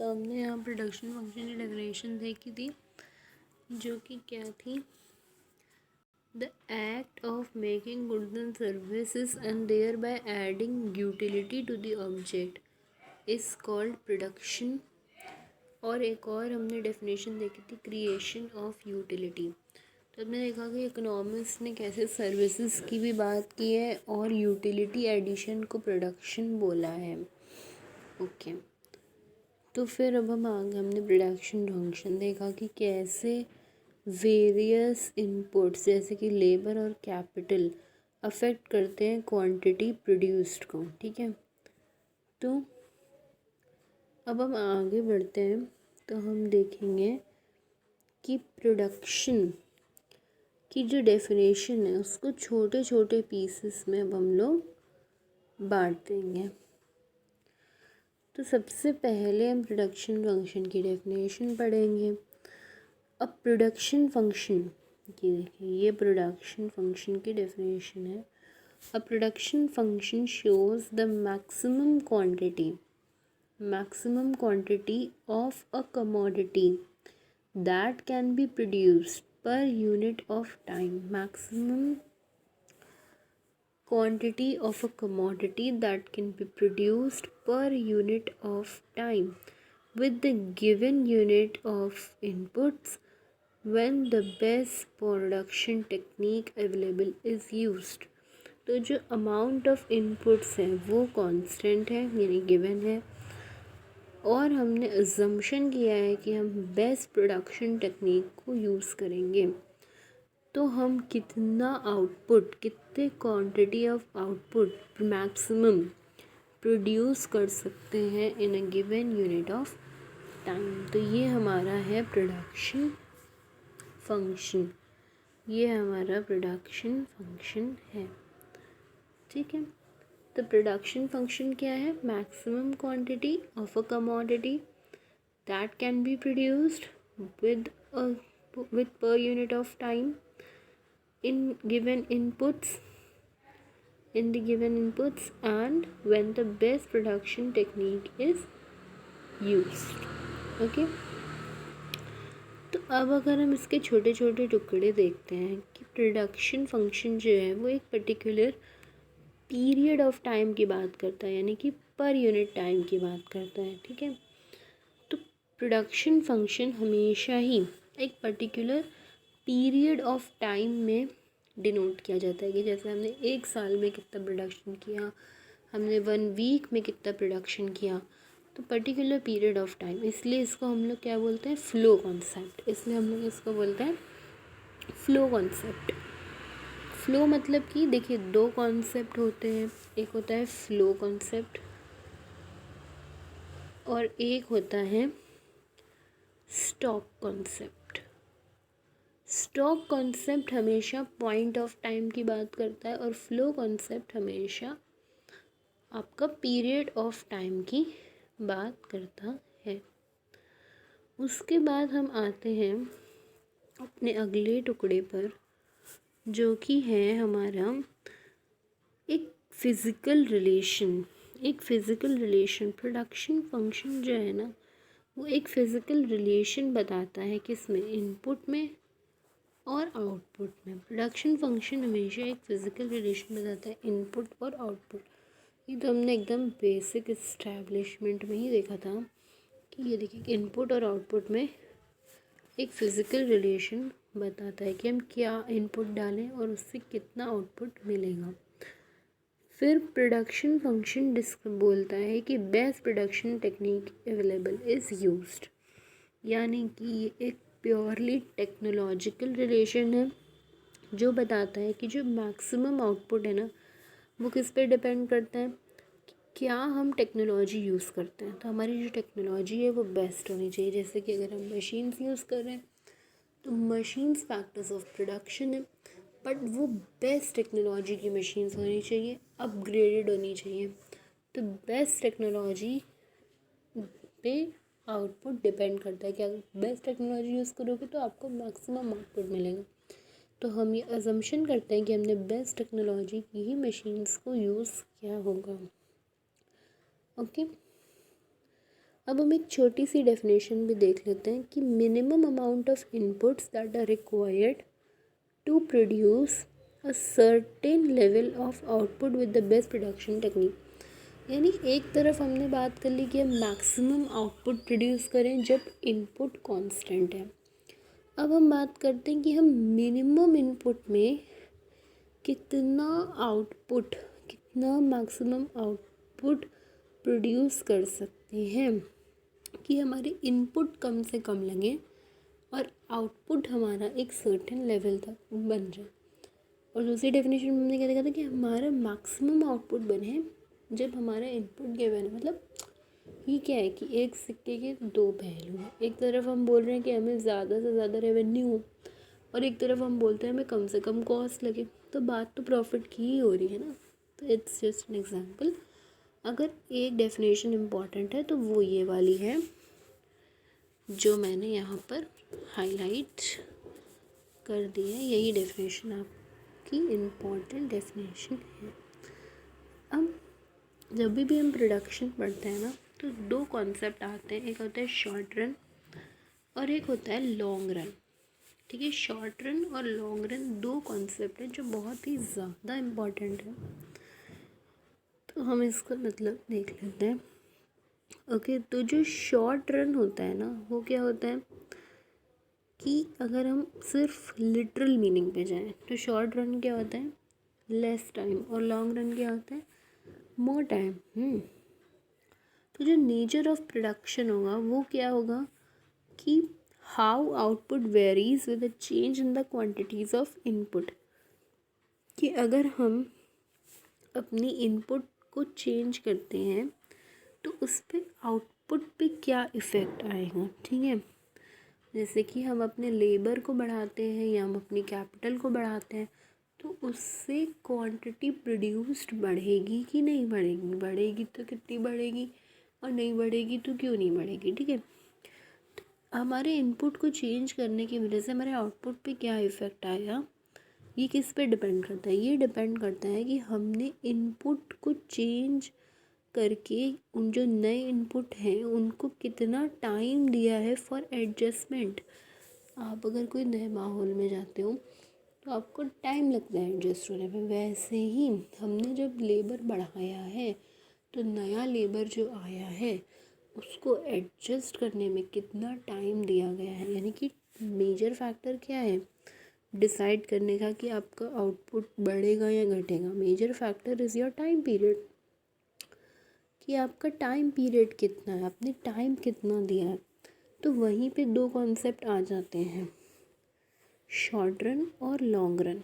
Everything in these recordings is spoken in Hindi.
तो हमने यहाँ प्रोडक्शन फंक्शन की डेफिनेशन देखी थी, जो कि क्या थी, the act of making goods and services and thereby adding utility to the object is called production. और एक और हमने डेफिनेशन देखी थी, क्रिएशन ऑफ यूटिलिटी। तो हमने देखा कि इकोनॉमिक्स ने कैसे सर्विसेज की भी बात की है और यूटिलिटी एडिशन को प्रोडक्शन बोला है। ओके, तो फिर अब हम आगे हमने प्रोडक्शन फंक्शन देखा कि कैसे वेरियस इनपुट्स जैसे कि लेबर और कैपिटल अफेक्ट करते हैं क्वांटिटी प्रोड्यूस्ड को। ठीक है, तो अब हम आगे बढ़ते हैं तो हम देखेंगे कि प्रोडक्शन की जो डेफिनेशन है उसको छोटे छोटे पीसेस में अब हम लोग बांट देंगे। तो सबसे पहले हम प्रोडक्शन फंक्शन की डेफिनेशन पढ़ेंगे। अब प्रोडक्शन फंक्शन की देखिए, ये प्रोडक्शन फंक्शन की डेफिनेशन है। A production function shows the maximum quantity of a commodity that can be produced per unit of time. Maximum quantity of a commodity that can be produced per unit of time with the given unit of inputs when the best production technique available is used। तो जो amount of inputs है वो constant है, यानी given है, और हमने assumption किया है कि हम best production technique को यूज़ करेंगे। तो हम कितना आउटपुट, कितने quantity of output maximum produce कर सकते हैं in a given unit of time. तो ये हमारा है प्रोडक्शन फंक्शन, ये हमारा प्रोडक्शन फंक्शन है। ठीक है, तो प्रोडक्शन फंक्शन क्या है? Maximum quantity of a commodity that can be produced with per unit of time in the given inputs and when the best production technique is used। Okay, तो अब अगर हम इसके छोटे छोटे टुकड़े देखते हैं कि प्रोडक्शन फंक्शन जो है वो एक पर्टिकुलर पीरियड ऑफ टाइम की बात करता है, यानी कि पर यूनिट टाइम की बात करता है। ठीक है, तो प्रोडक्शन फंक्शन हमेशा ही एक पर्टिकुलर पीरियड ऑफ टाइम में डिनोट किया जाता है कि जैसे हमने एक साल में कितना प्रोडक्शन किया, हमने 1 वीक में कितना प्रोडक्शन किया, तो पर्टिकुलर पीरियड ऑफ टाइम। इसलिए इसको हम लोग क्या बोलते हैं? Flow concept. इसलिए हम लोग इसको बोलते हैं फ्लो कॉन्सेप्ट। फ्लो मतलब कि देखिए, दो कॉन्सेप्ट होते हैं, एक होता है फ्लो कॉन्सेप्ट और एक होता है स्टॉक कॉन्सेप्ट। स्टॉक कॉन्सेप्ट हमेशा पॉइंट ऑफ टाइम की बात करता है और फ्लो कॉन्सेप्ट हमेशा आपका पीरियड ऑफ टाइम की बात करता है। उसके बाद हम आते हैं अपने अगले टुकड़े पर, जो कि है हमारा एक फ़िज़िकल रिलेशन। प्रोडक्शन फंक्शन जो है ना, वो एक फ़िज़िकल रिलेशन बताता है किसमें? इनपुट में और आउटपुट में। प्रोडक्शन फंक्शन हमेशा एक फ़िज़िकल रिलेशन बताता है इनपुट और आउटपुट। ये तो हमने एकदम बेसिक इस्टेब्लिशमेंट में ही देखा था कि ये देखिए, इनपुट और आउटपुट में एक फ़िज़िकल रिलेशन बताता है कि हम क्या इनपुट डालें और उससे कितना आउटपुट मिलेगा। फिर प्रोडक्शन फंक्शन बोलता है कि best production technique available is used, यानी कि ये एक प्योरली टेक्नोलॉजिकल रिलेशन है जो बताता है कि जो मैक्सिमम आउटपुट है ना, वो किस पे डिपेंड करता है? क्या हम टेक्नोलॉजी यूज़ करते हैं। तो हमारी जो टेक्नोलॉजी है वो बेस्ट होनी चाहिए। जैसे कि अगर हम मशीन्स यूज़ कर रहे हैं तो मशीन्स फैक्टर्स ऑफ प्रोडक्शन है, बट वो बेस्ट टेक्नोलॉजी की मशीन्स होनी चाहिए, अपग्रेडेड होनी चाहिए। तो बेस्ट टेक्नोलॉजी पे आउटपुट डिपेंड करता है कि अगर बेस्ट टेक्नोलॉजी यूज़ करोगे तो आपको मैक्सिमम आउटपुट मिलेगा। तो हम ये अजम्पशन करते हैं कि हमने बेस्ट टेक्नोलॉजी की ही मशीन्स को यूज़ किया होगा। ओके, अब हम एक छोटी सी डेफिनेशन भी देख लेते हैं कि minimum amount of inputs that are required to produce a certain level of output with the best production technique. यानी एक तरफ हमने बात कर ली कि हम मैक्सिमम आउटपुट प्रोड्यूस करें जब इनपुट कांस्टेंट है। अब हम बात करते हैं कि हम मिनिमम इनपुट में कितना आउटपुट, कितना मैक्सिमम आउटपुट प्रोड्यूस कर सकते हैं कि हमारे इनपुट कम से कम लगे और आउटपुट हमारा एक सर्टेन लेवल तक बन जाए। और दूसरी डेफिनेशन में हमने क्या देखा था कि हमारा मैक्सिमम आउटपुट बने जब हमारा इनपुट गिवन है। मतलब ये क्या है कि एक सिक्के के दो पहलू हैं। एक तरफ हम बोल रहे हैं कि हमें ज़्यादा से ज़्यादा रेवेन्यू हो और एक तरफ हम बोलते हैं हमें कम से कम कॉस्ट लगे, तो बात तो प्रॉफिट की ही हो रही है ना। तो इट्स जस्ट एन एग्जांपल। अगर एक डेफिनेशन इम्पॉर्टेंट है तो वो ये वाली है जो मैंने यहाँ पर हाईलाइट कर दी है। यही डेफिनेशन आपकी इम्पॉर्टेंट डेफिनेशन है। अब जब भी हम प्रोडक्शन पढ़ते हैं ना तो दो कॉन्सेप्ट आते हैं, एक होता है शॉर्ट रन और एक होता है लॉन्ग रन। ठीक है, शॉर्ट रन और लॉन्ग रन दो कॉन्सेप्ट हैं जो बहुत ही ज़्यादा इम्पॉर्टेंट है। तो हम इसका मतलब देख लेते हैं। ओके, तो जो शॉर्ट रन होता है ना वो क्या होता है कि अगर हम सिर्फ लिटरल मीनिंग पे जाएं तो शॉर्ट रन क्या होता है, लेस टाइम, और लॉन्ग रन क्या होता है, मोर टाइम। तो जो नेचर ऑफ प्रोडक्शन होगा वो क्या होगा कि how output varies with the change in the quantities of input. कि अगर हम अपनी इनपुट को चेंज करते हैं तो उस पर आउटपुट पे क्या इफ़ेक्ट आएगा। ठीक है, जैसे कि हम अपने लेबर को बढ़ाते हैं या हम अपनी कैपिटल को बढ़ाते हैं तो उससे क्वांटिटी प्रोड्यूस्ड बढ़ेगी कि नहीं बढ़ेगी, बढ़ेगी तो कितनी बढ़ेगी और नहीं बढ़ेगी तो क्यों नहीं बढ़ेगी। ठीक है, तो हमारे इनपुट को चेंज करने की वजह से हमारे आउटपुट पे क्या इफ़ेक्ट आएगा, ये किस पे डिपेंड करता है, ये डिपेंड करता है कि हमने इनपुट को चेंज करके उन जो नए इनपुट हैं उनको कितना टाइम दिया है फॉर एडजस्टमेंट। आप अगर कोई नए माहौल में जाते हो तो आपको टाइम लगता है एडजस्ट होने में, वैसे ही हमने जब लेबर बढ़ाया है तो नया लेबर जो आया है उसको एडजस्ट करने में कितना टाइम दिया गया है। यानी कि मेजर फैक्टर क्या है डिसाइड करने का कि आपका आउटपुट बढ़ेगा या घटेगा, major factor is your time period. कि आपका टाइम पीरियड कितना है, आपने टाइम कितना दिया है। तो वहीं पे दो कॉन्सेप्ट आ जाते हैं, शॉर्ट रन और लॉन्ग रन।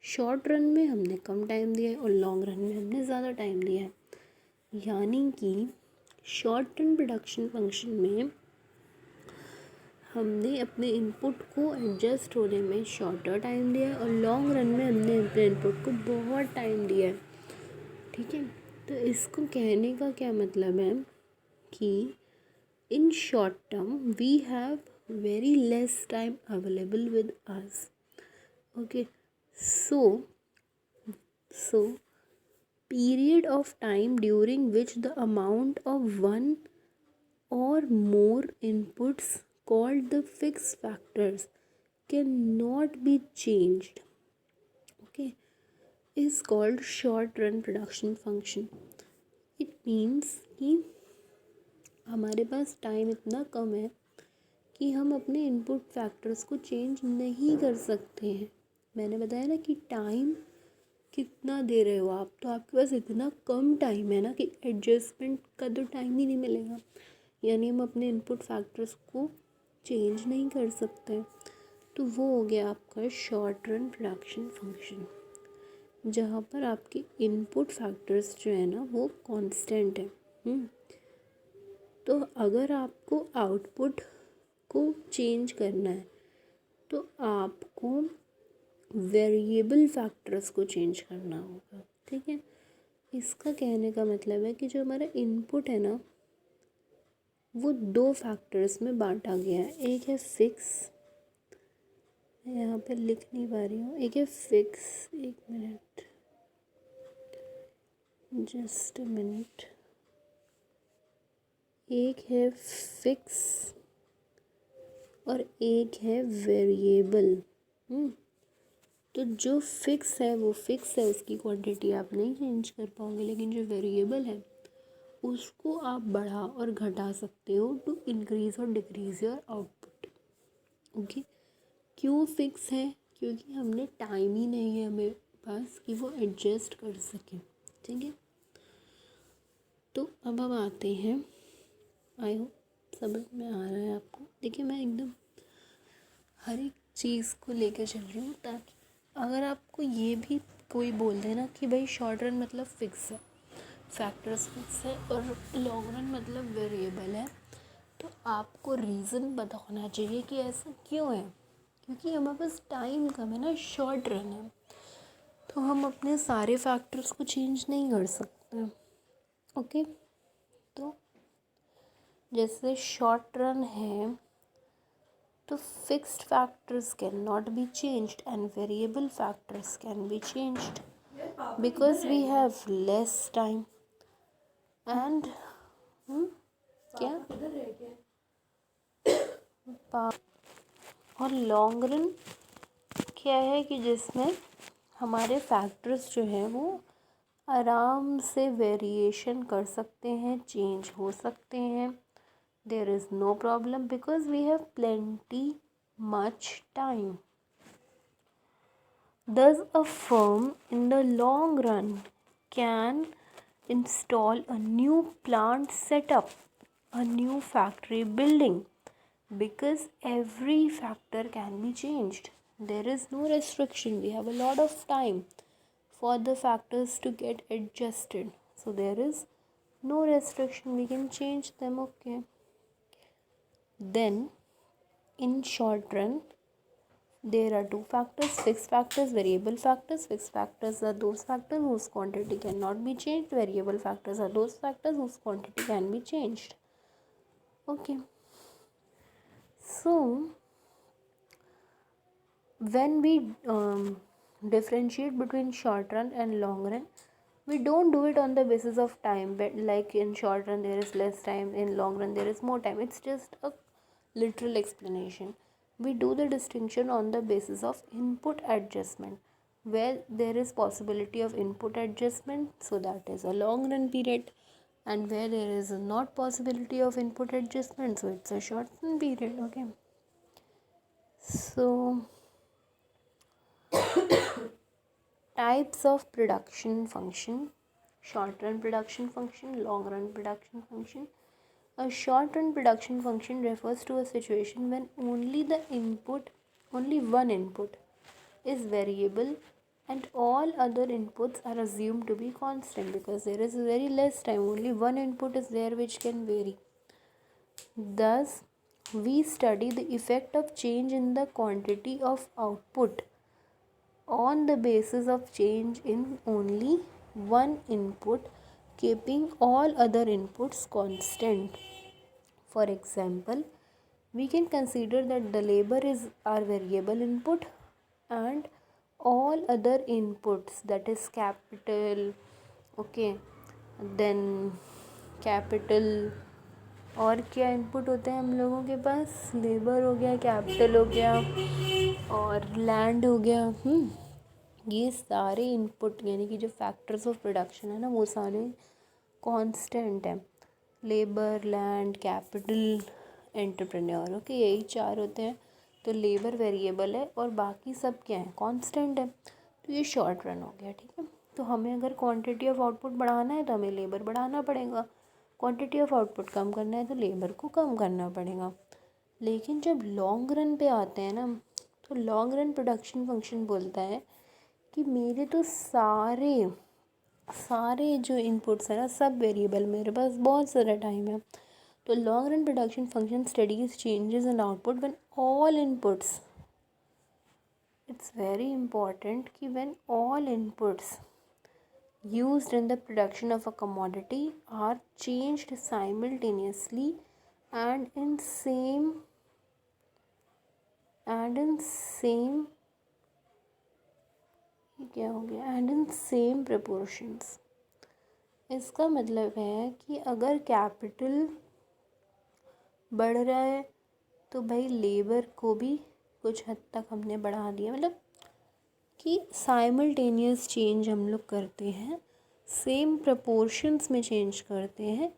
शॉर्ट रन में हमने कम टाइम दिया है और लॉन्ग रन में हमने ज़्यादा टाइम दिया है। यानी कि शॉर्ट रन प्रोडक्शन फंक्शन में हमने अपने इनपुट को एडजस्ट होने में शॉर्टर टाइम दिया है और लॉन्ग रन में हमने अपने इनपुट को बहुत टाइम दिया है। ठीक है, तो इसको कहने का क्या मतलब है कि in short term we have very less time available with us. Okay, so period of time during which the amount of one or more inputs called the fixed factors cannot be changed, okay, is called short run production function. It means कि हमारे पास टाइम इतना कम है कि हम अपने इनपुट फैक्टर्स को चेंज नहीं कर सकते हैं। मैंने बताया ना कि टाइम कितना दे रहे हो आप, तो आपके पास इतना कम टाइम है ना कि एडजस्टमेंट का तो टाइम ही नहीं मिलेगा। यानी हम अपने इनपुट फैक्टर्स को चेंज नहीं कर सकते। तो वो हो गया आपका शॉर्ट रन प्रोडक्शन फंक्शन, जहाँ पर आपके इनपुट फैक्टर्स जो है ना वो कांस्टेंट है। तो अगर आपको आउटपुट को चेंज करना है तो आपको वेरिएबल फैक्टर्स को चेंज करना होगा। ठीक है, इसका कहने का मतलब है कि जो हमारा इनपुट है ना वो दो फैक्टर्स में बांटा गया है। एक है फिक्स, मैं यहाँ पर लिख नहीं पा रही हूँ, एक है फिक्स, एक मिनट, जस्ट अ मिनट, एक है फिक्स और एक है वेरिएबल। तो जो फिक्स है वो फिक्स है, उसकी क्वांटिटी आप नहीं चेंज कर पाओगे, लेकिन जो वेरिएबल है उसको आप बढ़ा और घटा सकते हो टू इंक्रीज और डिक्रीज योर आउटपुट। ओके, क्यों फिक्स है? क्योंकि हमने टाइम ही नहीं है हमें पास कि वो एडजस्ट कर सकें। ठीक है, तो अब हम आते हैं, आई होप समझ में आ रहा है आपको। देखिए मैं एकदम हर एक चीज़ को लेकर चल रही हूँ, ताकि अगर आपको ये भी कोई बोल दे ना कि भाई शॉर्ट रन मतलब फ़िक्स है, फैक्टर्स फिक्स है, और लॉन्ग रन मतलब वेरिएबल है, तो आपको रीज़न पता होना चाहिए कि ऐसा क्यों है। क्योंकि हमारे पास टाइम कम है ना, शॉर्ट रन है, तो हम अपने सारे फैक्टर्स को चेंज नहीं कर सकते। ओके, तो जैसे शॉर्ट रन है तो fixed factors cannot be changed and variable factors can be changed because we have less time and क्या और लॉन्ग रन क्या है कि जिसमें हमारे फैक्टर्स जो हैं वो आराम से वेरिएशन कर सकते हैं, चेंज हो सकते हैं। There is no problem because we have plenty much time. Thus, a firm in the long run can install a new plant setup, a new factory building, because every factor can be changed. There is no restriction. We have a lot of time for the factors to get adjusted. So there is no restriction. We can change them. Okay. Then in short run there are two factors, fixed factors, variable factors. Fixed factors are those factors whose quantity cannot be changed. Variable factors are those factors whose quantity can be changed. Okay, so when we differentiate between short run and long run, we don't do it on the basis of time, but like in short run there is less time, in long run there is more time. It's just a literal explanation. We do the distinction on the basis of input adjustment. Where there is possibility of input adjustment, so that is a long run period, and where there is not possibility of input adjustment, so it's a short run period. Okay, so types of production function: short run production function, long run production function. A short run production function refers to a situation when only one input is variable and all other inputs are assumed to be constant, because there is very less time, only one input is there which can vary. Thus, we study the effect of change in the quantity of output on the basis of change in only one input, keeping all other inputs constant. For example, we can consider that the labor is our variable input and all other inputs, that is capital, okay, then capital, और क्या इनपुट होते हैं हम लोगों के पास? लेबर हो गया, कैपिटल हो गया और लैंड हो गया। ये सारे इनपुट यानी कि जो फैक्टर्स ऑफ प्रोडक्शन है ना, वो सारे कांस्टेंट हैं। Labour, land, capital, entrepreneur, okay, यही चार होते हैं। तो लेबर वेरिएबल है और बाकी सब क्या है? कांस्टेंट है। तो ये शॉर्ट रन हो गया, ठीक है। तो हमें अगर क्वांटिटी ऑफ आउटपुट बढ़ाना है तो हमें लेबर बढ़ाना पड़ेगा, क्वांटिटी ऑफ आउटपुट कम करना है तो लेबर को कम करना पड़ेगा। लेकिन जब लॉन्ग रन पे आते हैं ना, तो लॉन्ग रन प्रोडक्शन फंक्शन बोलता है कि मेरे तो सारे जो इनपुट्स हैं ना, सब वेरिएबल, मेरे पास बहुत सारा टाइम है। तो long run production function studies changes in output when all inputs, it's very important कि when all inputs used in the production of a commodity are changed simultaneously and in same क्या हो गया, and in same proportions। इसका मतलब है कि अगर कैपिटल बढ़ रहा है तो भाई लेबर को भी कुछ हद तक हमने बढ़ा दिया, मतलब कि साइमल्टेनियस चेंज हम लोग करते हैं, सेम प्रपोर्शंस में चेंज करते हैं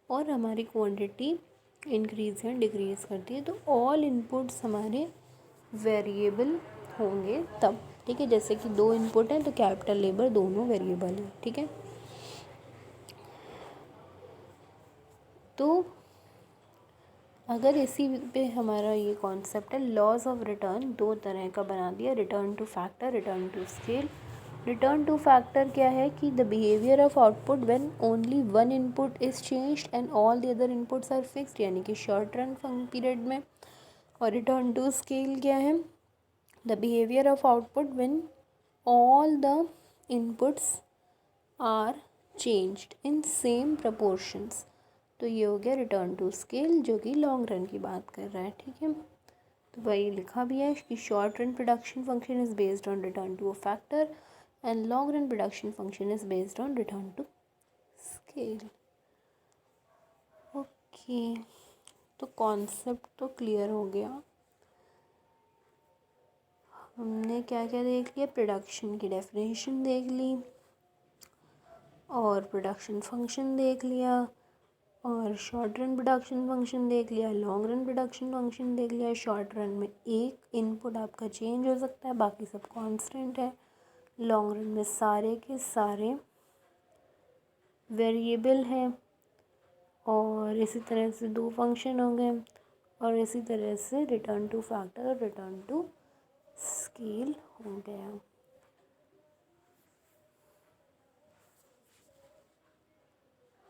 और हमारी क्वांटिटी इंक्रीज़ या डिक्रीज़ करती है। तो ऑल इनपुट्स हमारे वेरिएबल होंगे तब, ठीक है। जैसे कि 2 इनपुट हैं तो कैपिटल लेबर दोनों वेरिएबल हैं, ठीक है। तो अगर इसी पे हमारा ये कॉन्सेप्ट है, लॉज ऑफ रिटर्न 2 तरह का बना दिया, return to factor, return to scale. Return to factor क्या है कि the behaviour of output when only one input is changed and all the other inputs are fixed, यानी कि शॉर्ट रन पीरियड में। और रिटर्न टू स्केल क्या है, the behaviour of output when all the inputs are changed in same proportions. तो ये हो गया रिटर्न टू स्केल, जो कि लॉन्ग रन की बात कर रहा है, ठीक है। तो वही लिखा भी है कि short run production function is based on return to a factor and long run production function is based on return to scale. Okay, तो कॉन्सेप्ट तो क्लियर हो गया। हमने क्या क्या देख लिया, प्रोडक्शन की डेफिनेशन देख ली और प्रोडक्शन फंक्शन देख लिया और शॉर्ट रन प्रोडक्शन फंक्शन देख लिया, लॉन्ग रन प्रोडक्शन फंक्शन देख लिया। शॉर्ट रन में एक इनपुट आपका चेंज हो सकता है, बाकी सब कांस्टेंट है। लॉन्ग रन में सारे के सारे वेरिएबल हैं। और इसी तरह से 2 फंक्शन हो गए और इसी तरह से रिटर्न टू फैक्टर और रिटर्न टू स्केल हो गया।